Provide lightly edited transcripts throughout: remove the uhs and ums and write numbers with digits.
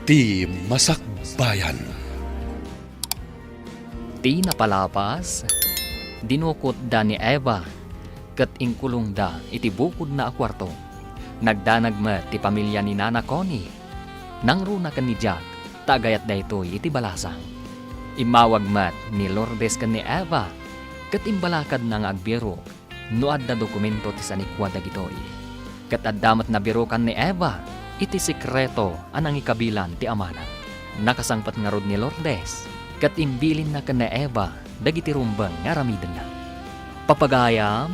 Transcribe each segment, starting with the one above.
Ti Masakbayan. Ti napalapas, dinukot da ni Eva, kat ingkulong da iti bukod na akwarto. Nagdanag met ti pamilya ni Nana Connie. Nang runa kan ni Jack, tagayat da ito iti balasang. Imawag met ni Lourdes kan ni Eva, kat imbalakad na nga agbiro, noad na dokumento ti sanikwa dagitoy. Kat addamat na biro kan ni Eva, iti sikreto anang ikabilan ti amana. Nakasangpat nga rod ni Lourdes, kat imbilin na kan ni Eva, dagiti rumbang nga ramiden na. Papagayam,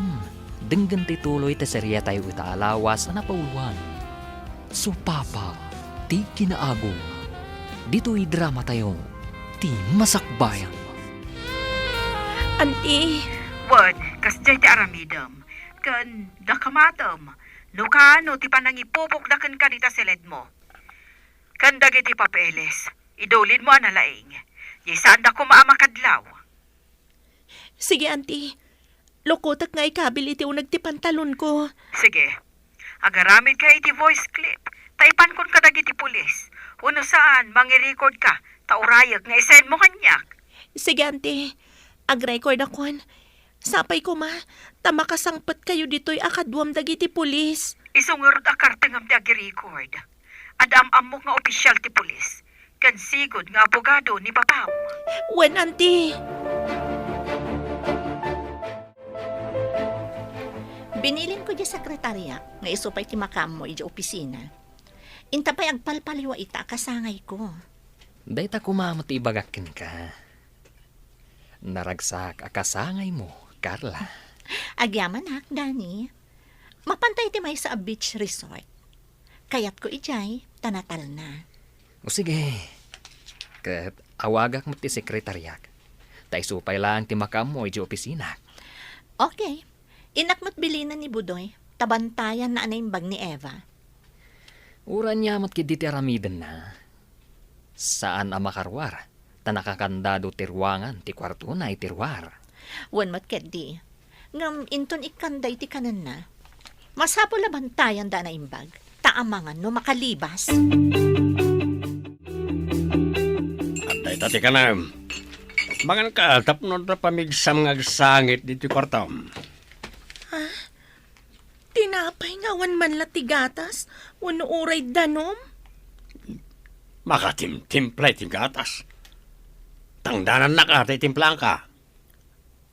denggan ti tuloy ti serya tayo itaalawas na pauluan. So papa, ti kinaago, dito'y drama tayo, ti Masakbayan. Auntie, Wan, kasjay ti aramidam. Kan, dakamatam. No kano ti panangipupok da kan kanita silid mo. Kan dagiti papeles. Idulin mo analaing. Yisaan da kumaamakadlaw. sige auntie. Lokotak nga ikabil iti unag ti pantalon ko. Sige. Agaramid ka iti voice clip. Taipan kon ka dagiti pulis. Uno saan, mangi-record ka. Taurayag nga isend mo kanyak. Sige auntie, ag-record akon. Sapay ko ma, tamakasangpat kayo dito'y akadwam dagiti pulis. Isungurot akarte ngam ti agi-record. Adam-am mo nga opisyal ti pulis. Kan sigod nga abogado ni Papaw. Wen auntie. Binilin ko di sekretarya nga isupay ti makam mo iti opisina. Intapay agpalpaliwa ita kasangay ko. Dayta kumamot ibagakin ka. Naragsak akasangay mo, Carla. Agyaman hak, Dani. Mapantay ti may sa beach resort. Kayat ko ijay, tanatal na. O sige, kat awagak mo ti sekretaryak. Tay supay lang ti makam mo iti opisina. Okay. Inakmat bilinan ni Budoy, tabantayan na anay ni Eva. Uran niya mat kidi ti aramiden na. Saan ang makarwar? Tanakakandado tirwangan ti kwarto na itirwar. Wan mat di. Ngam inton ikanday ti kanan na. Masapo labantayan da na imbag. Taamangan no makalibas. Atay tati ka na. Bangan ka, tapno na pamigsam nga sangit dito kwarto. Tinapay nga wan man latigatas, wano uray danom. Makatimtimplay ti gatas. Tangdanan na ka, timplang ka.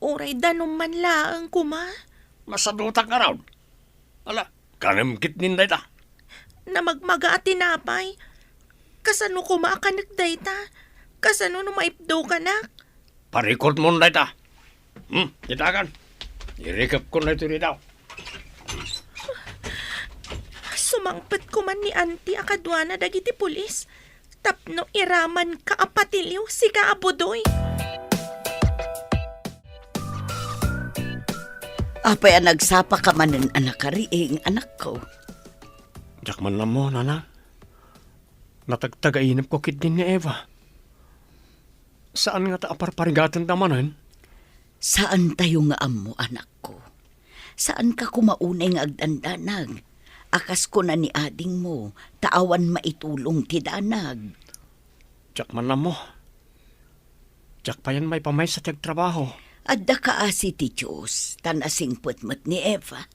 Uray danom man laang kuma. Masadutak ka raw. Ala, kanamkit ninday ta. Na magmaga at tinapay. Kasano kuma ka nagdayta? Kasano no maipdo ka nak? Parikot mo nday ta. Itakan. Irikap ko na ito rin daw. Sumangpet ko man ni auntie akadwana dagiti pulis. Tapno iraman ka apatiliw si kaabudoy. Apay ang nagsapa ka manan anak kariing anak ko. Diyak man na mo, nana. Natagtagainap ko kit din ni Eva. Saan nga ta aparparigatan tamanan? Saan tayo nga amo anak ko? Saan ka kumaunay nga agdandanag? Akas ko na ni ading mo, taawan maitulong ti danag. Diyak man na mo. Diyak pa yan may pamay sa tiyagtrabaho. Adda ka asi ti Diyos, tanasing putmat ni Eva.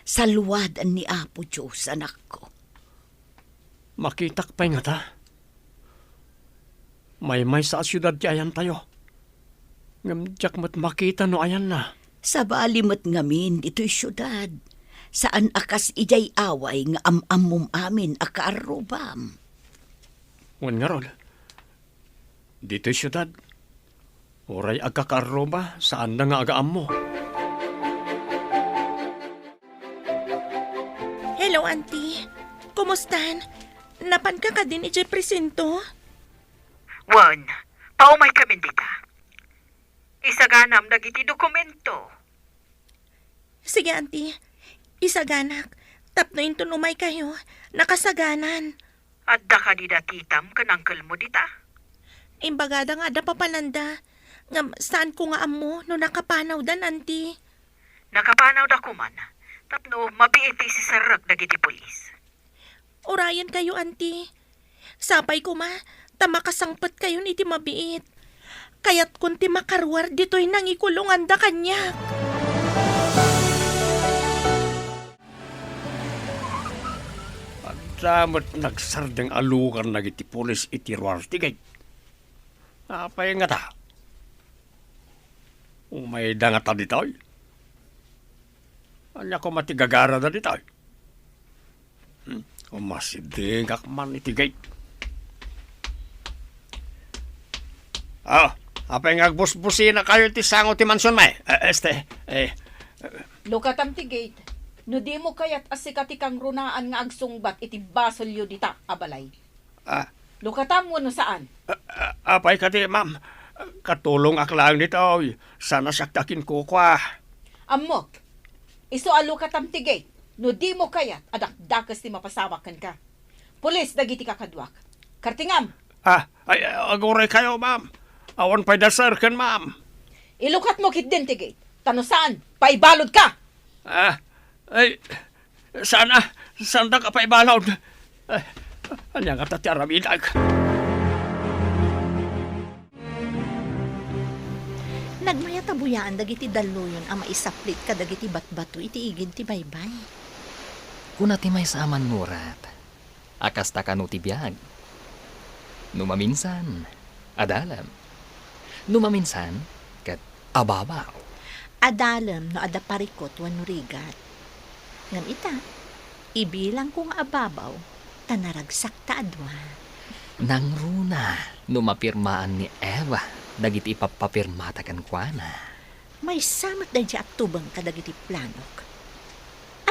Saluwadan ni Apo Diyos, anak ko. Makitak pa nga ta. May sa asyudad ti ayan tayo. Ngam diyak mat makita no ayan na. Sa balimot ngamin dito'y syudad. Saan akas ijay away nga amamum amin akaarubam. Wan nga rol. Dito'y syudad. Oray agkakaroba saan na nga agaam mo. Hello auntie. Kumustan? Napan ka din ijay presinto? Wan, paumay kami dita. Isaganam dagiti dokumento. Sige auntie. Isaganak. Tapno into numay kayo. Nakasaganan. Adda ka di dakitam kanangkel mo dita. Imbagada nga da papalanda. Ngam saan ko nga amo no nakapanaw dan auntie. Nakapanaw da kuman. Tapno mabiiti si Sarak dagiti polis. Orayan kayo auntie. Sapay ko ma, tamakasangpat kayo ni ti mabiit. Kaya't kun ti makarwar dito'y nangikulungan da kanya. Damat nagsardeng alukan na iti pulis iti ruartigay. Apay nga ta. Umay da nga ta ditoy. Anya ko matigagara da ditoy. Umasidingak man itigay. Apay nga agbusbusin na kayo ti sango ti mansyon may. Lukatam ti gate. No di mo kayat asikati kang runaan nga agsungbat iti basolyo dita, abalay. Lukatam mo no saan? Apay ka di, ma'am. Katulong aklang ditoy. Sana saktakin ko kwa. Amok, iso alukatam ti gate. No di mo kayat, adakdakas ti mapasawakan ka. Pulis, dagiti kakadwak. Kartingam, Aguray kayo, ma'am. Awan pa'y dasar kan, ma'am. ilukat mo kit din ti gate. Tano saan? Paibalod ka! Sana ka pa'y balawd. Anya nga tati aramidag. Nagmayatabuyan dagiti daluyon ang maisaplit ka dagiti batbato iti igid ti baybay. Kuna ti may saaman murat, akas ta kanu ti biyag. Numaminsan, adalam. Numaminsan, kat ababaw. Adalam no adaparikot wano rigat. Ngam ita, ibilang kong ababaw, tanaragsak ta adwa. Nang runa, numapirmaan ni Eva, dagiti ipapapirmatakan kwa na. May samat da at tubang ka dagiti planok.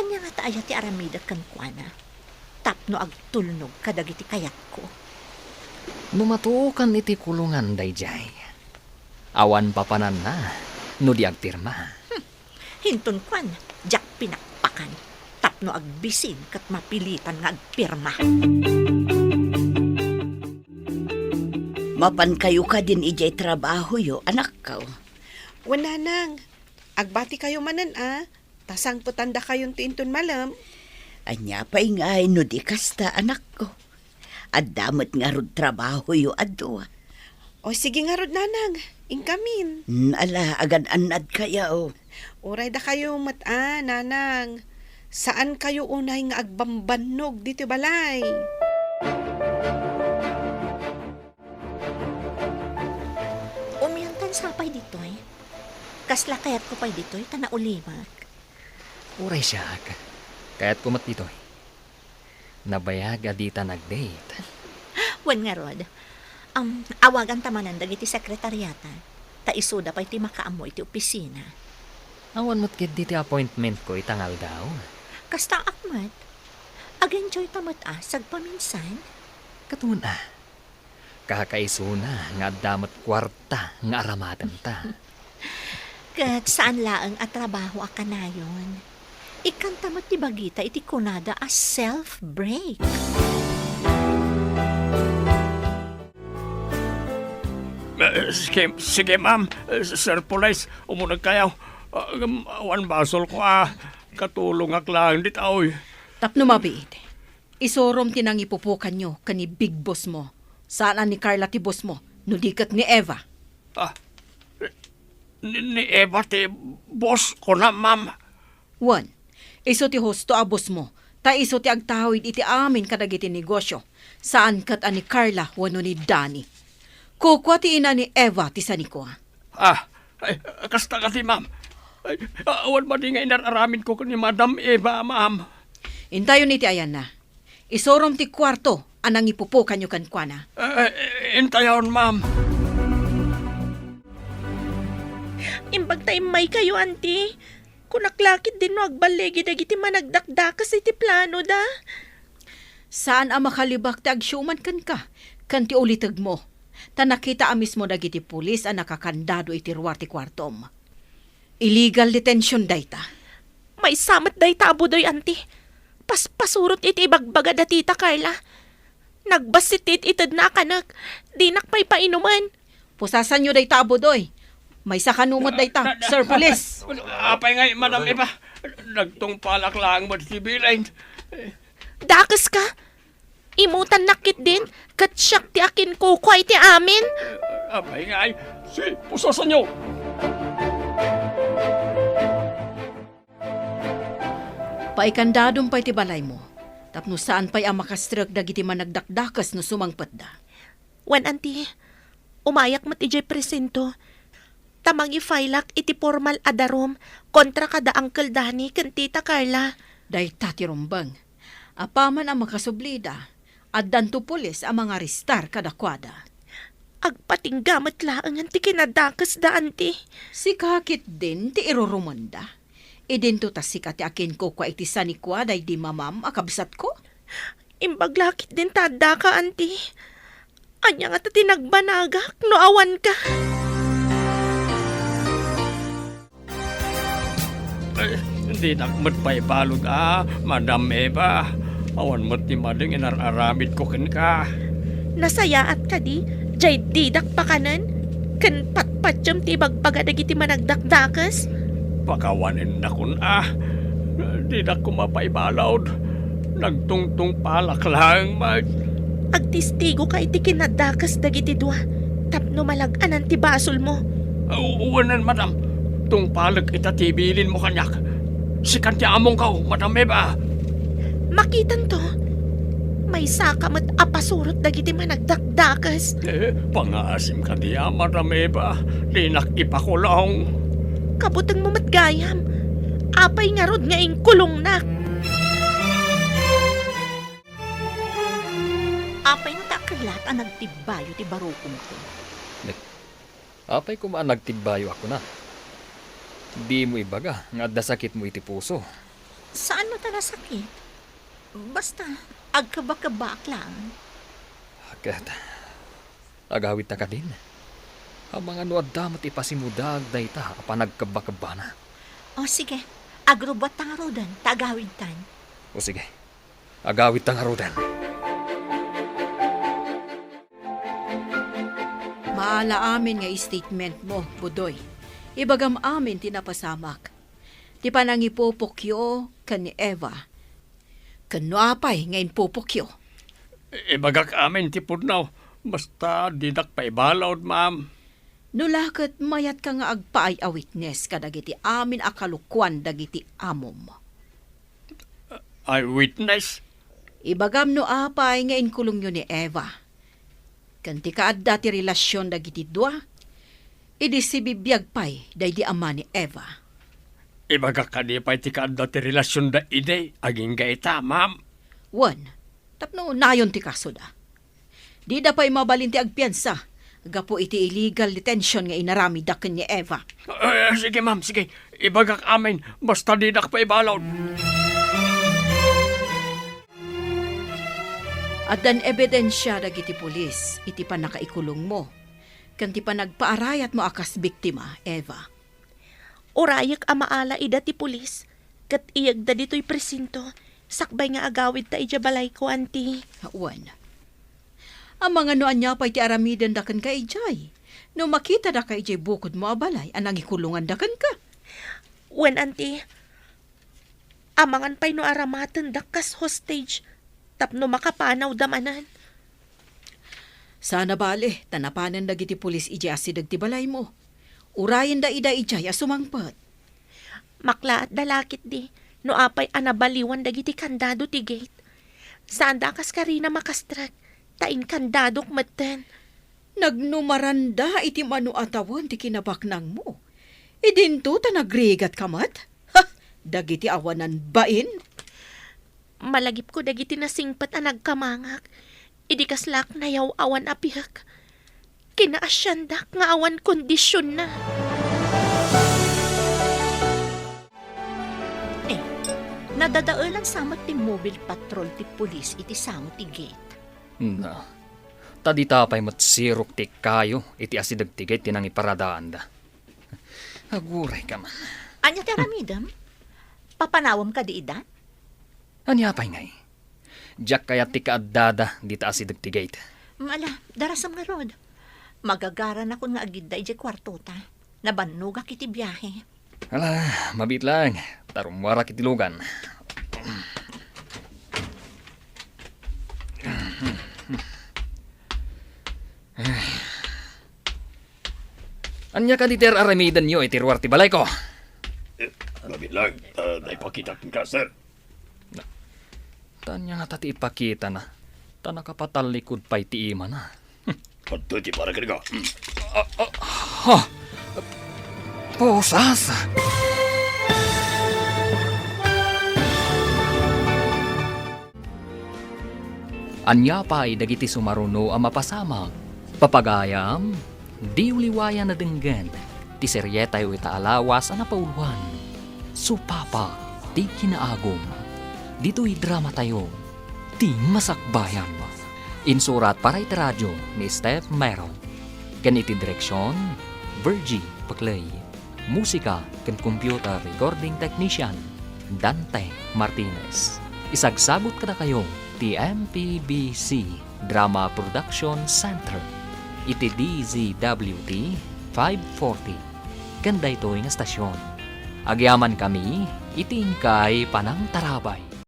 Anya nga taaya ti aramidat kan kuana. Tapno agtulnog ka dagiti kayat ko. Numatukan iti kulungan dayjay. Awan papanan na, no di agpirma. Hinton kwan, jak pinakpakan. Tapno agbisin kat mapilitan nga agpirma. Mapan kayo ka din ijay trabaho yo, anak ka. Wala nang. Agbati kayo manan Tasang putanda kayong tinton malam. Anya pa'y nga no di kasta, anak ko. At damat nga rod trabaho yo adwa. O sige nga rod nanang. Inkamin. Ala, agad anad kaya o. Uray da kayo nanang. Saan kayo unay nga agbambanog dito balay? Umiyantan sapay ditoy. Kasla kayat ko pa'y ditoy, tanaulimak. Uray siya, kaya't kumat ditoy. Nabayag adita nag-date. Wan nga rod, awagan tamanan dagiti sekretariata. Ta isuda pa'y ti makaamo iti opisina. Awan mo't kid diti appointment ko itangal daw. Kasta akmat, agenjoy tamat sagpaminsan. Katun kakaisuna nga damat kwarta nga aramatan ta. Kat saan laang at trabaho akanayon. Ikan tamat ti bagita iti kunada as self-break. Sige, ma'am. Sir Police, umunag kayo. Awan basol ko Katulong aklang ditoy. Tapno mabiit. Isorom tinang ipupukan nyo kani big boss mo. Saan ni Carla ti boss mo? Nudikat ni Eva. Ni Eva ti boss ko na, ma'am. One, iso ti hosto a boss mo. Ta iso ti agtawid iti amin kadagiti negosyo. Saan kat ani Carla wano ni Danny. Kukwa ti ina ni Eva ti saniko. Kasta ka ti, ma'am. Awan ba di nga inararamin ko ni Madam Eva, ma'am? Intayo ni ti ayan na. Isorom ti kwarto anang ipupukan nyo kankwana. Intayon, ma'am. Imbag tayo may kayo, auntie. Kunaklakit din no agbalegi dagiti managdakdakas iti plano da. Saan ang makalibak ti agsyuman kan ka? Kanti ulitag mo. Ta nakita amis mo dagiti pulis ang nakakandado iti ruwar ti kwartom. Illegal detention dayta. May samat day tabo doy, auntie. Pasurot iti ibagbaga da tita Carla. Nagbasit itid na kanak. Di nakpay painuman. Pusasan nyo day tabo doy. May sakanumot dayta, Sir Police. Apay nga, Madam Eva. Nagtungpalak lang mo si Bilain. Dakas ka. Imutan nakit din. Kat siyak ti akin kukway ti amin. Abay nga ay, si pusosan nyo. Paikandadong pa'y ti balay mo. Tapno saan pa'y ang makastrag dagiti managdakdakas no sumangpet da. Wan anti, umayak mo ti jay presento. Tamang ifailak iti formal adarom kontra kada Uncle Danny kan Tita Carla. Day tati rumbang. Apaman ang makasublida. At danto pulis ang mga ristar kadakwada. Agpating gamit laang anti kinadakas da anti. Si kakit din ti irurumanda. Idinto ta sikat ti akin ko kwa iti sanikwa day di mamam akabsat ko. Imbaglakit din tada ka anti. Anya nga ta tinagbanagak no awan ka. Ay, hindi nakmat pa'y balod Madam Eva. Awan mo't ni mading inararamid ko kin ka. Nasayaat ka di, jay didak pa kanan. Kan patpatsyam ti bagbaga dagiti managdakdakas. Pakawanin na kun Di na kumapaibalawd. Nagtungtung palak lang, Agtistigo ka iti kinadakas dagiti dua. Tapno malaganan ti basol mo. Uwanan, madam. Tung palag itatibilin mo kanyak. Sikan ti among kau, Madam Eva. Makitan to. May sakamat apasurot dagiti managdakdakas. Pangaasim ka diya, Madam Eva. Di nakipakulong. Kabutang mo matgayam. Apay nga rod nga kulong na. Apay nga takalat ang nagtibayo ti barukong ko. Apay kumaan nagtigbayo ako na. Di mo ibaga, nga adda sakit mo iti puso. Saan mo tala sakit? Basta, agkabakabak lang. Agad, agawit na ka din. Ang mga nuad damat ipasimudag na ita, panagkabakabana. O sige, agrubat tang rodan, tagawid tan. O sige, agawit ang harudan. Maala amin nga statement mo, Budoy. Ibagam amin tinapasamak. Ti panangipupukyo kan ni Eva. Kano apay ngayon pupukyo. Ibagak amin ti pudnaw. Basta didak paibalawd, ma'am. Nulakat mayat ka nga agpaay a witness kadagiti amin akalukwan dagiti amom. I witness. Ibagam no apay nga inkulong yun ni Eva. Kanti kaad dati relasyon dagiti dua, idi si bibiyag pay day di ama ni Eva. Ibagak ka di pa'y ti kaadda ti relasyon da ide. Aging gaita, ma'am. Wan, tapno nayon ti kaso da. Di da pa'y mabalin ti agpiansa. Gapo iti illegal detention nga inarami daken ni Eva. Sige, ma'am, sige. Ibagak amin. Basta didak paibalawd. At dan ebidensya dagiti pulis, iti pa nakaikulong mo. Kanti pa nagpaarayat mo akas biktima, Eva. Urayak amaala ida ti pulis. Kat iyag da dito'y presinto. Sakbay nga agawid ta ijabalay ko, anti. Wan. Ang mga noan niya pa'y ti aramidan dakan ka ijay. No makita da ka ijay bukod mo abalay, anang ikulungan dakan ka. Wen, anti. Amangan pa'y no aramatan dakas hostage. Tapno makapanaw damanan. Sana bale, tanapanan dagiti pulis ijay asidag ti balay mo. Urayin da ida ijay asumangpat. Makla at dalakit di. No apay anabaliwan dagiti kandado ti gate. Saan dakas ka rin na makastrag. Tain kandadok maten. Nagnumaranda iti manu atawan ti kinabaknang mo. Idinto ta nagrigat kamat? Ha! Dagiti awanan bain? Malagip ko dagiti nasingpat ang nagkamangak. Idi kaslak na yaw awan apiak. Kinaasyandak nga awan kondisyon na. Nadadaalan samot ti mobile patrol ti pulis iti samot ti gate. Na, tadita pa'y matsirok ti kayo, iti asidag tigay tinang iparadaan da. Aguray ka man. Anya ti aramidam? Papanawam ka di ida? Anya pa'y ngay? Diyak kaya ti kaadada dita asidag tigay. Mala, darasam nga rod. Magagaran ako nga agid da iti kwarto ta. Nabanugak iti biyahe. Hala, mabit lang. Tarumwara kitilugan. Anya ka ni Ter Aramidan nyo itirwar ti balay ko. Labit lang, naipakita ka, sir. Tanya nga tati ipakita na. Tana kapatalikod pa'y ti ima na. Kanto ti para ka. Posas! Anya pa'y dagiti sumaruno ang mapasamag. Papagayam, di uliwaya na denggan. Ti seryetay o itaalawas ang napauluan. Supapa, ti kinaagom. Dito'y drama tayo. Ti masakbayan. Insurat para iti radyo ni Steph Meron. Ganiti direksyon, Virgie Paclay. Musika ken computer recording technician, Dante Martinez. Isagsagot kada kayo ti MPBC Drama Production Center. Iti DZWT 540. Ganda ito nga stasyon. Agyaman kami, itingkay panang tarabay.